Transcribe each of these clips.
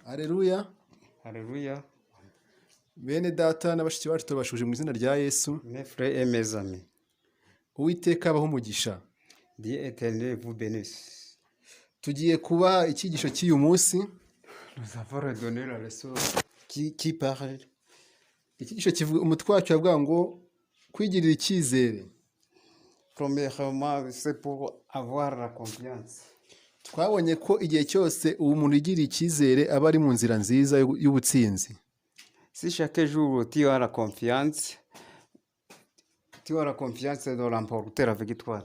Haleluya. Alléluia. Bene data n'abashiki bacu tubashuje mu izina rya Yesu. Mes frères et mes amis, Uwiteka abaho umugisha. Dieu éternel vous bénisse. Tugiye kuba icyigisho cy'uyu munsi. Nous avons redonné la leçon qui parle. Icyigisho kivuga umutwe wacyo avuga ngo kwigirira icyizere. Premièrement, c'est pour avoir la confiance. Twabonye ko igihe cyose uwo muntu yigiriye icyizere aba ari mu nzira nziza y'ubutsinzi. Si chaque jour tu as la confiance, tu as la confiance de remporter la victoire.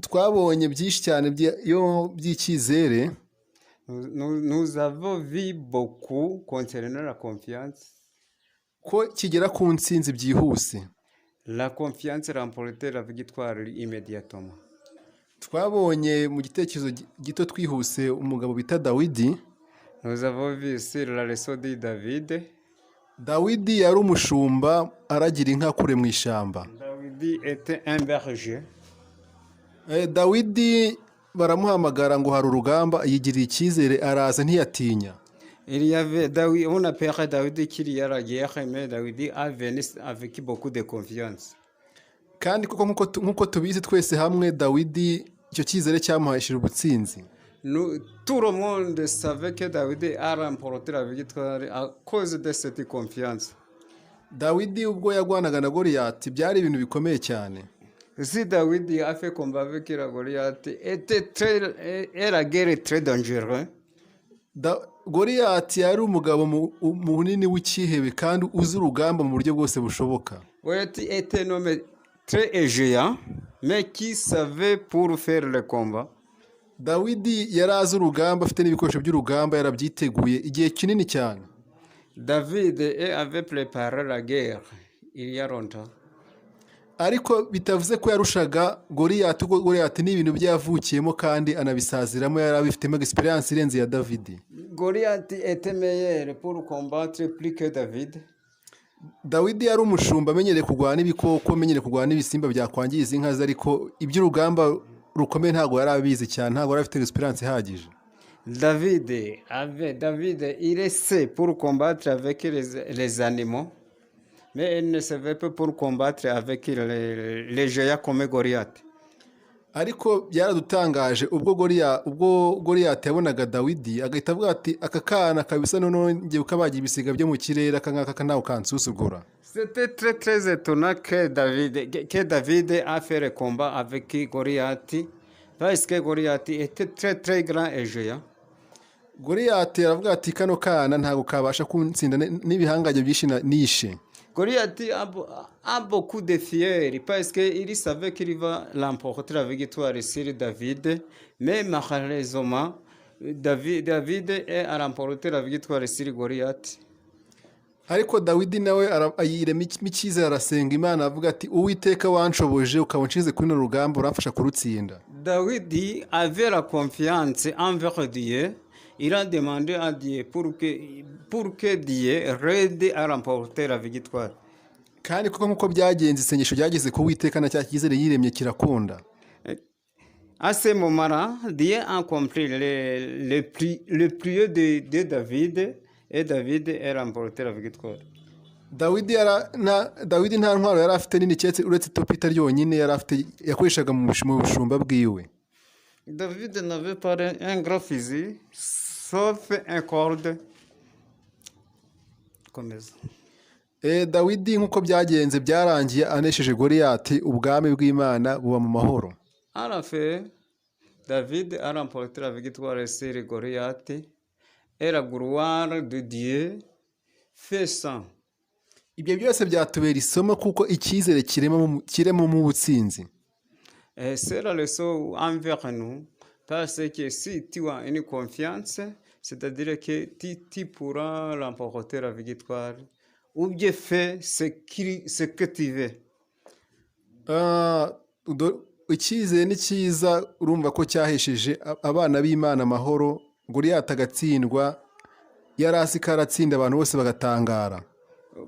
Twabonye byinshi cyane by'icyizere. Nous avons vu beaucoup concernant la confiance. Ko kigera ku ntsinzi byihuse. La confiance remporter la victoire immédiatement. Twabonye mu gitekerezo gito twihuse umugabo bita Dawidi. Nous avons vu sur la leçon de David. Dawidi yari umushumba aragira inka kure mu ishyamba. David était un berger. Dawidi baramuhamagara ngo hari urugamba, yigiriye icyizere araza ntiyatinya. Il y avait David, on appelait David qu'il y a la guerre, mais David a venu avec beaucoup de confiance. Kandi koko nkuko tubizi twese hamwe Dawidi icyo cyizere cyamuhesheje ubutsinzi. Tout le monde savait que David a remporté la victoire à cause de cette confiance. Dawidi ubwo yagwanaga na Goliyati byari ibintu bikomeye cyane. Si David a fait combat avec la Goliath, et la guerre est très dangereuse. Goliyati yari umugabo munini w'icyihebe kandi uzi urugamba mu buryo bwose bushoboka. Goliath était un homme très géant, mais qui savait pour faire le combat. Dawidi yari azi urugamba, afite n'ibikoresho by'urugamba, yarabyiteguye igihe kinini cyane. David avait préparé la guerre il y a longtemps. Ariko bitavuze ko yarushaga Goliyati, ubwo Goliyati ni ibintu byavukiyemo kandi anabisaziramo, yari abifitemo experience irenze ya Davidi. Goliath était meilleur pour combattre plus que David. Dawidi yari umushumba amenyereye kurwana n'ibikoko, amenyereye kurwana n'ibisimba byakwangiza inka ze, ariko iby'urugamba rukomeye ntabwo yari abizi cyane, ntabwo yari afite experience ihagije. David, il essaie pour combattre avec les animaux, mais il ne savait pas pour combattre avec les géants comme Goliath. Ariko byaradutangaje ubwo Goliyati yabonaga Dawidi agahita avuga ati aka kana kabisa none ukabagira ibisiga byo mu kirere, aka ngaka nawe kansusugura. C'était très étonnant que David a fait le combat avec Goliath, parce que Goliath était très grand et géant. Goliyati aravuga ati kano kana ntabwo kabasha kuntsinda n'ibihangange byinshi nishe. Goliath a beaucoup de fiers parce qu'il savait qu'il va l'emporter la victoire sur David, mais malheureusement David a remporté la victoire sur Goliath. Ariko Dawidi nawe ayirema icyizere, arasenga Imana avuga ati Uwiteka wanshoboje ukaba unshize kuri runo rugamba uramfasha kurutsinda. David avait la confiance envers Dieu. Il a demandé à Dieu pour que Dieu l'aide à remporter la victoire. Kandi kuko nkuko byagenze isengesho ryageze ku Uwiteka na cya cyizere yiremye kirakunda. À ce moment-là, Dieu a compris le prière de David, et David a remporté la victoire. Dawidi nta ntwaro yari afite nini cyetse uretse itopita ryonyine yari afite yakoreshaga mu bushumba bwiwe. David n'avait pas un grand physique, sauf un corde. Dawidi nkuko byagenze byarangiye anesheje Goliyati, ubwami bw'Imana buba mu mahoro. À la fin, David a remporté la victoire sur Goliath, et la gloire de Dieu fait sang. Ibyo byose byatubera isomo kuko icyizere kirema mu butsinzi. C'est la leçon envers nous, parce que si tu as une confiance, c'est-à-dire que tu pourras remporter la victoire, ou bien faire ce que tu veux. Icyizere ni cyiza, urumva ko cyahesheje abana b'Imana amahoro. Goliyati agatsindwa, yari azi ko aratsinda, abantu bose bagatangara.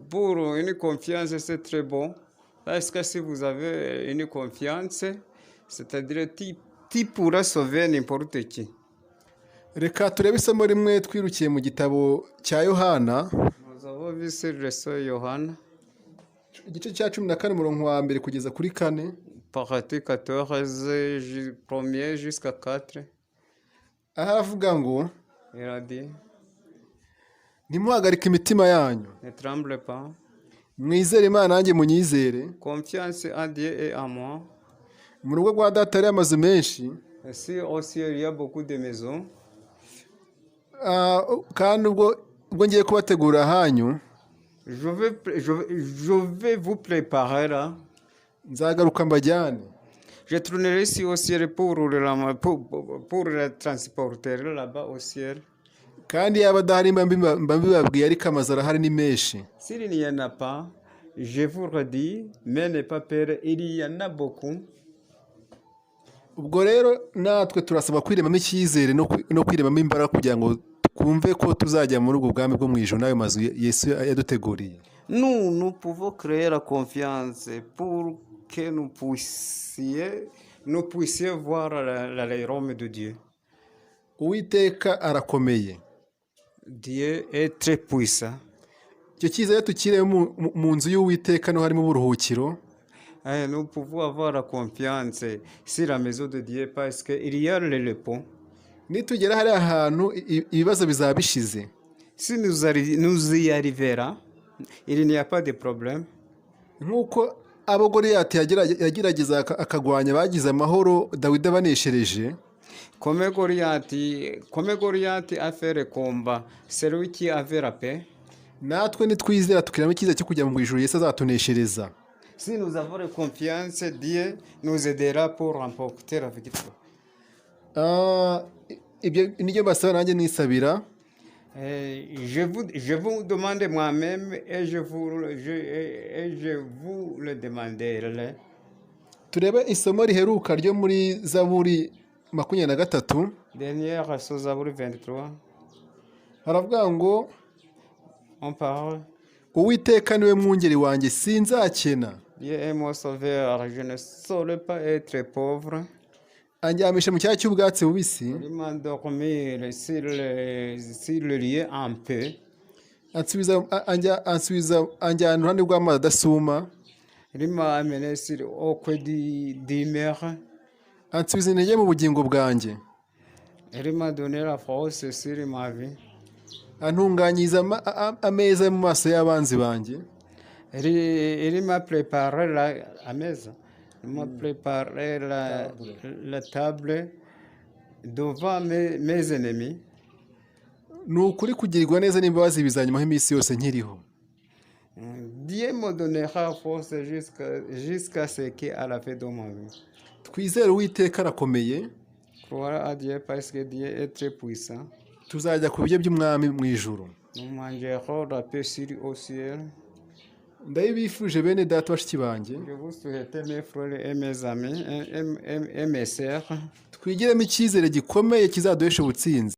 Pour une confiance, c'est très bon, parce que si vous avez une confiance, c'est-à-dire tu pourras sauver n'importe qui. reka turebe isomo rimwe twirukiye mu gitabo cya yohana Nous avons vu sur le sol Yohana, igice cya 14 umurongo wa mbere kugeza kuri 4. partie 14, premier jusqu'à 4. aho avuga ngo Il a dit, ntimuhagarike imitima yanyu, ne tremble pas, mwizere imana nanjye munyizere. confiance en Dieu et en moi. mu rugo rwa data hari amazu menshi, Ici aussi, il y a beaucoup de maisons. kandi ubwo ngiye kubategura ahanyu Je vais vous préparer là. nzagaruka mbajyane. Je tournerai ici au ciel pour le transporter là-bas au ciel. kandi yaba adahari mba mbibabwiye, ariko amazu arahari ni menshi. S'il n'y en a pas, je vous redis, mais n'ayez pas peur, il y en a beaucoup. ubwo rero natwe turasaba kwiremamo icyizere no kwiremamo imbaraga kugira ngo twumve ko tuzajya muri ubwo bwami bwo mu ijuru n'ayo mazu Yesu yaduteguriye. Nous pouvons créer la confiance pour que nous puissions voir le royaume de Dieu. Uwiteka arakomeye. Dieu est très puissant. icyo cyizere tukiremo mu nzu y'Uwiteka no harimo uburuhukiro. Nous pouvons avoir la confiance sur la maison de Dieu parce qu'il y a le repos. nitugera hariya hantu ibibazo bizaba bishize. Si nous y arriverons, il n'y a pas de problème. nk'uko abo Goliyati yagerageza akagwanya bagize amahoro Dawidi abaneshereje. Comme Goliath a fait le combat, celui qui avait la paix. natwe nitwizera tukiramo icyizere cyo kujya mu ijuru Yesu azatuneshereza. Si nous avons la confiance, Dieu nous aidera pour remporter la victoire. ibyo nibyo basaba nanjye nisabira. Je vous demande moi-même et je vous le demanderai. turebe isomo riheruka ryo muri Zaburi 23. Dernière chose, Zaburi 23. haravuga ngo On parle. Uwiteka niwe mwungeri wanjye sinzakena. Dieu est mon sauveur, je ne saurais pas être pauvre. andyamisha mu cyanya cy'ubwatsi bubisi, Il m'a endormi sur le lieu en paix. anjyana iruhande rw'amazi adasuma, Il m'a amené au coin du mer. ansubiza intege mu bugingo bwanjye, Il m'a donné la force sur ma vie. antunganyiriza ameza mu maso y'abanzi banjye. Il m'a préparé la maison. Il m'a préparé la table devant mes ennemis. ni ukuri kugirirwa neza n'imbabazi bizanyumaho iminsi yose nkiriho. Dieu me donnera force jusqu'à ce qu'à la fin de ma vie. twizere Uwiteka arakomeye. Croire à Dieu parce que Dieu est très puissant. tuzajya ku biryo by'umwami mu ijuru. Nous mangerons la paix au ciel. ndabibifuje bene data bashiki banjye. Je vous souhaite mes frères et mes amis et mes sœurs. twigiremo icyizere gikomeye kizaduhesha ubutsinzi.